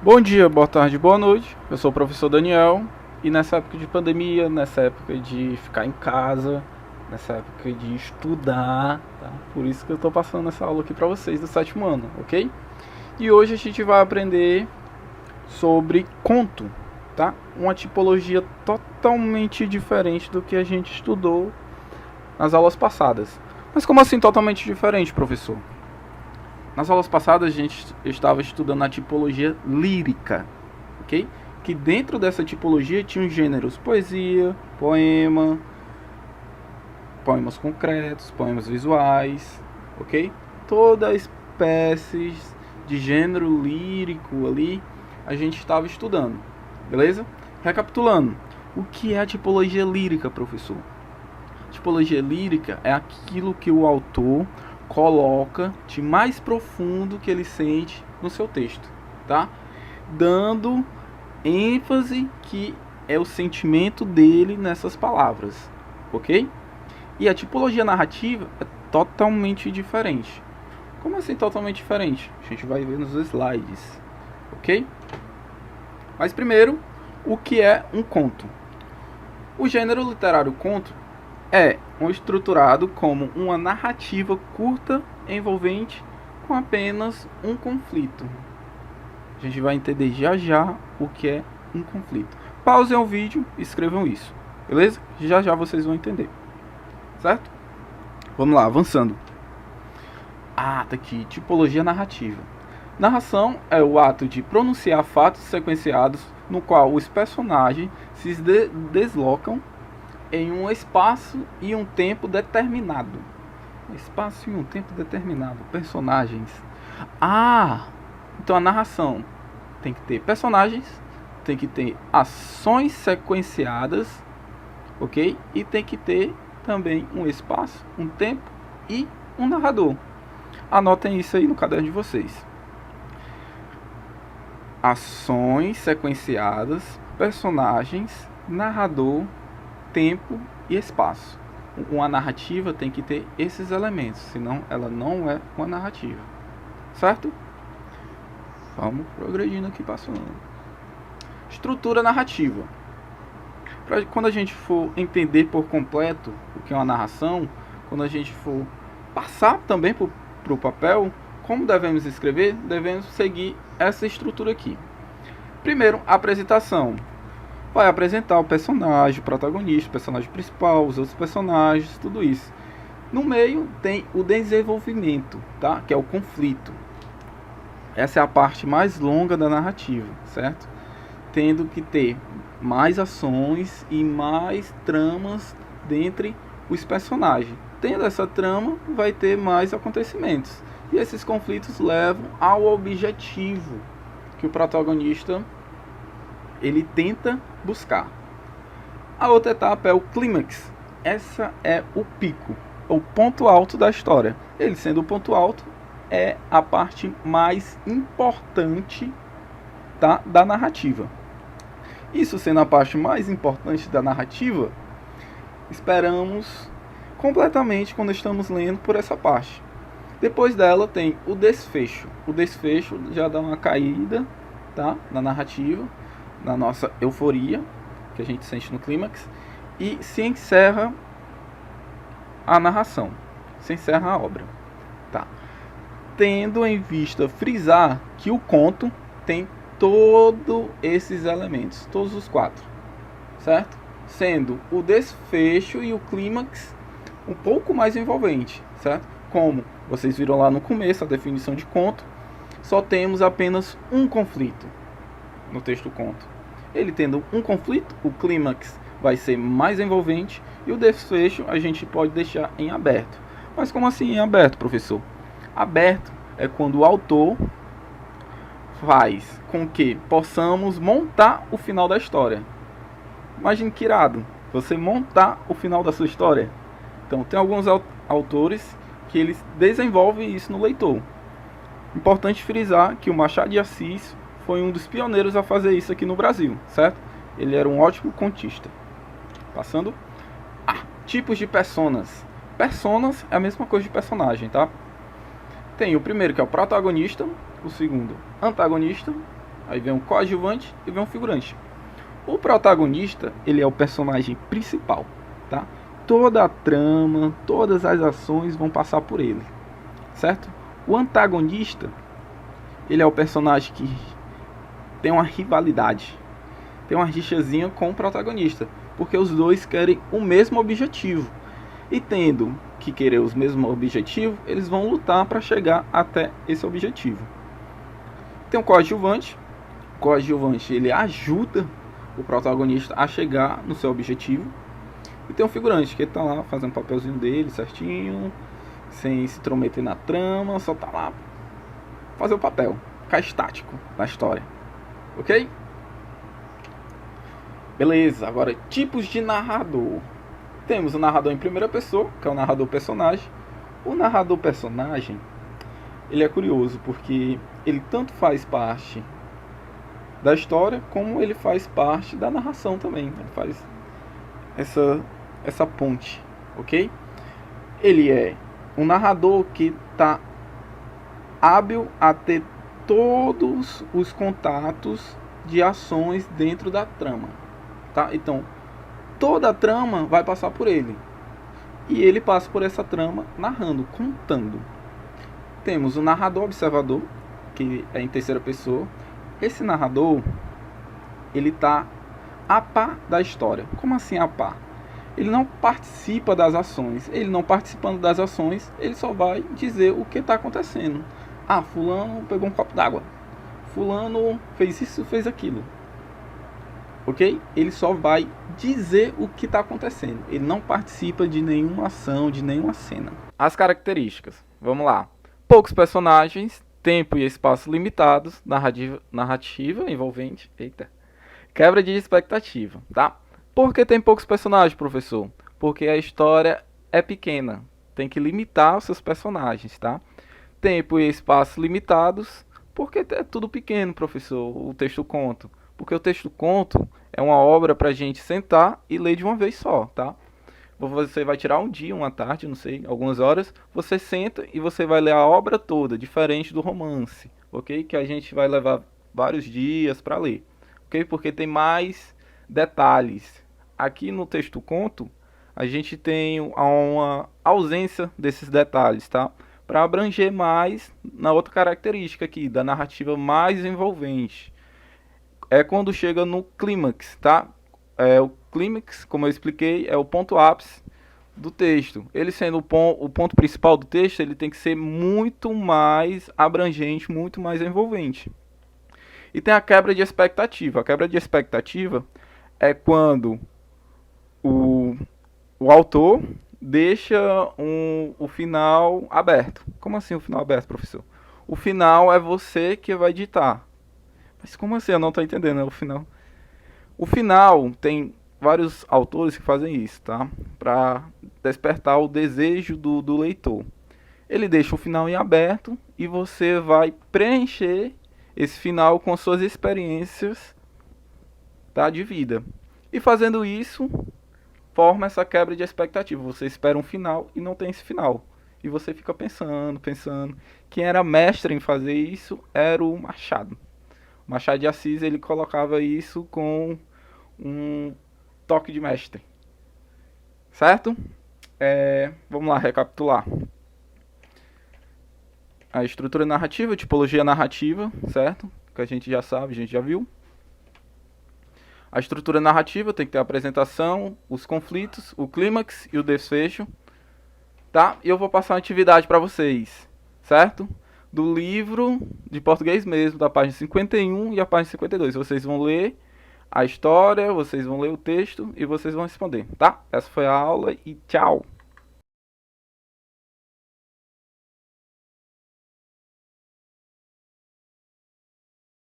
Bom dia, boa tarde, boa noite. Eu sou o professor Daniel e nessa época de pandemia, nessa época de ficar em casa, nessa época de estudar, tá? Por isso que eu estou passando essa aula aqui para vocês do sétimo ano, ok? E hoje a gente vai aprender sobre conto, tá? Uma tipologia totalmente diferente do que a gente estudou nas aulas passadas. Mas como assim totalmente diferente, professor? Nas aulas passadas a gente estava estudando a tipologia lírica, ok? Que dentro dessa tipologia tinha os gêneros poesia, poema, poemas concretos, poemas visuais, ok? Toda espécie de gênero lírico ali a gente estava estudando, beleza? Recapitulando, o que é a tipologia lírica, professor? Tipologia lírica é aquilo que o autor coloca de mais profundo que ele sente no seu texto, tá? Dando ênfase que é o sentimento dele nessas palavras, ok? E a tipologia narrativa é totalmente diferente. Como assim totalmente diferente? A gente vai ver nos slides, ok? Mas primeiro, o que é um conto? O gênero literário conto é estruturado como uma narrativa curta, envolvente, com apenas um conflito. A gente vai entender já já o que é um conflito. Pausem o vídeo e escrevam isso, beleza? Já já vocês vão entender, certo? Vamos lá, avançando. Tá aqui, tipologia narrativa. Narração é o ato de pronunciar fatos sequenciados no qual os personagens se deslocam em um espaço e um tempo determinado. Um espaço e um tempo determinado. Personagens. Então a narração tem que ter personagens, tem que ter ações sequenciadas, ok? E tem que ter também um espaço, um tempo e um narrador. Anotem isso aí no caderno de vocês. Ações sequenciadas, personagens, narrador, tempo e espaço. Uma narrativa tem que ter esses elementos, senão ela não é uma narrativa, certo? Vamos progredindo aqui passando. Estrutura narrativa. Quando a gente for entender por completo o que é uma narração, quando a gente for passar também para o papel, como devemos escrever, devemos seguir essa estrutura aqui. Primeiro, a apresentação. Vai apresentar o personagem, o protagonista, o personagem principal, os outros personagens, tudo isso. No meio tem o desenvolvimento, tá? Que é o conflito. Essa é a parte mais longa da narrativa, certo? Tendo que ter mais ações e mais tramas dentre os personagens. Tendo essa trama, vai ter mais acontecimentos. E esses conflitos levam ao objetivo que o protagonista ele tenta buscar. A outra etapa é o clímax. Essa é o pico, o ponto alto da história. Ele sendo o ponto alto, é a parte mais importante, tá, da narrativa. Isso sendo a parte mais importante da narrativa, esperamos completamente quando estamos lendo por essa parte. Depois dela tem o desfecho. O desfecho já dá uma caída, tá, na narrativa, na nossa euforia que a gente sente no clímax, e se encerra a narração, se encerra a obra, tá? Tendo em vista frisar que o conto tem todos esses elementos, todos os quatro, certo? Sendo o desfecho e o clímax um pouco mais envolvente, certo? Como vocês viram lá no começo, a definição de conto, só temos apenas um conflito no texto conto. Ele tendo um conflito, o clímax vai ser mais envolvente e o desfecho a gente pode deixar em aberto. Mas como assim em aberto, professor? Aberto é quando o autor faz com que possamos montar o final da história. Imagine que irado, você montar o final da sua história. Então tem alguns autores que eles desenvolvem isso no leitor. Importante frisar que o Machado de Assis foi um dos pioneiros a fazer isso aqui no Brasil, certo? Ele era um ótimo contista. Passando. Tipos de personas. Personas é a mesma coisa de personagem, tá? Tem o primeiro que é o protagonista, o segundo antagonista, Aí vem um coadjuvante e vem um figurante. O protagonista, ele é o personagem principal, tá? Toda a trama, todas as ações vão passar por ele, certo? O antagonista, ele é o personagem que tem uma rivalidade, tem uma rixazinha com o protagonista, porque os dois querem o mesmo objetivo. E tendo que querer os mesmos objetivos, eles vão lutar para chegar até esse objetivo. Tem um coadjuvante. O coadjuvante, ele ajuda o protagonista a chegar no seu objetivo. E tem um figurante, que ele tá lá fazendo o papelzinho dele certinho, sem se intrometer na trama, só tá lá fazer o papel, ficar estático na história. Ok? Beleza, agora tipos de narrador. Temos o narrador em primeira pessoa, que é o narrador personagem. O narrador personagem, ele é curioso, porque ele tanto faz parte da história, como ele faz parte da narração também. Ele faz essa ponte, ok? Ele é um narrador que está hábil a ter todos os contatos de ações dentro da trama, tá? Então, toda a trama vai passar por ele. E ele passa por essa trama narrando, contando. Temos o narrador observador, que é em terceira pessoa. Esse narrador, ele está a par da história. Como assim a par? Ele não participa das ações. Ele não participando das ações, ele só vai dizer o que está acontecendo. Ah, fulano pegou um copo d'água. Fulano fez isso, fez aquilo. Ok? Ele só vai dizer o que está acontecendo. Ele não participa de nenhuma ação, de nenhuma cena. As características. Vamos lá. Poucos personagens, tempo e espaço limitados, narrativa envolvente. Eita. Quebra de expectativa, tá? Por que tem poucos personagens, professor? Porque a história é pequena. Tem que limitar os seus personagens, tá? Tempo e espaço limitados. Porque é tudo pequeno, professor, o texto conto. Porque o texto conto é uma obra pra gente sentar e ler de uma vez só, tá? Você vai tirar um dia, uma tarde, não sei, algumas horas. Você senta e você vai ler a obra toda, diferente do romance, ok? Que a gente vai levar vários dias para ler, ok? Porque tem mais detalhes. Aqui no texto conto, a gente tem uma ausência desses detalhes, tá? Para abranger mais na outra característica aqui, da narrativa mais envolvente. É quando chega no clímax, tá? O clímax, como eu expliquei, é o ponto ápice do texto. Ele sendo o ponto principal do texto, ele tem que ser muito mais abrangente, muito mais envolvente. E tem a quebra de expectativa. A quebra de expectativa é quando o autor deixa o final aberto. Como assim o final aberto, professor? O final é você que vai ditar. Mas como assim? Eu não estou entendendo, o final. O final tem vários autores que fazem isso, tá? Para despertar o desejo do leitor. Ele deixa o final em aberto e você vai preencher esse final com suas experiências, tá, de vida. E fazendo isso, forma essa quebra de expectativa. Você espera um final e não tem esse final. E você fica pensando. Quem era mestre em fazer isso era o Machado. O Machado de Assis, ele colocava isso com um toque de mestre. Certo? Vamos lá, recapitular. A estrutura narrativa, tipologia narrativa, certo? Que a gente já sabe, a gente já viu. A estrutura narrativa tem que ter a apresentação, os conflitos, o clímax e o desfecho. Tá? E eu vou passar uma atividade para vocês, certo? Do livro de português mesmo, da página 51 e a página 52. Vocês vão ler a história, vocês vão ler o texto e vocês vão responder, tá? Essa foi a aula e tchau!